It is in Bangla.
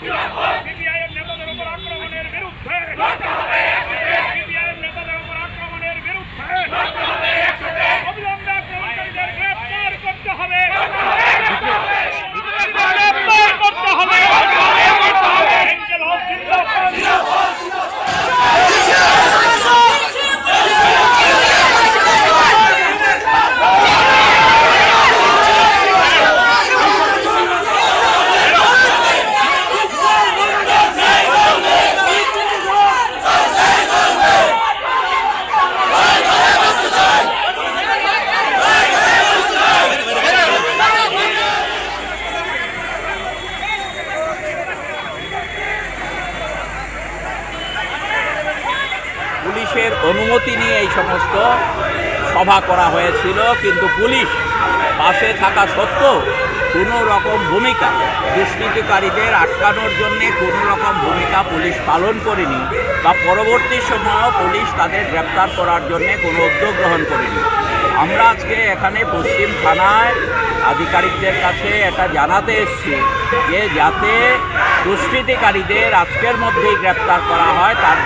সিপিআইএম নেতাদের উপর আক্রমণের বিরুদ্ধে, সিপিআইএম নেতাদের উপর আক্রমণের বিরুদ্ধে অবিলম্বে আক্রমণকারীদের গ্রেফতার করতে হবে, গ্রেফতার করতে হবে। এঞ্জেল হক জিন্দাবাদ। পুলিশের অনুমতি নিয়ে এই সমস্ত সভা করা হয়েছিল, কিন্তু পুলিশ পাশে থাকা সত্ত্বেও কোনো রকম ভূমিকা দুষ্কৃতিকারীদের আটকানোর জন্যে কোনো রকম ভূমিকা পুলিশ পালন করেনি, বা পরবর্তী সময়েও পুলিশ তাদের গ্রেপ্তার করার জন্যে কোনো উদ্যোগ গ্রহণ করেনি। আমরা আজকে এখানে পশ্চিম থানায় আধিকারিকদের কাছে এটা জানাতে এসেছি যে যাতে দুষ্কৃতিকারীদের আজকের মধ্যেই গ্রেপ্তার করা হয় তার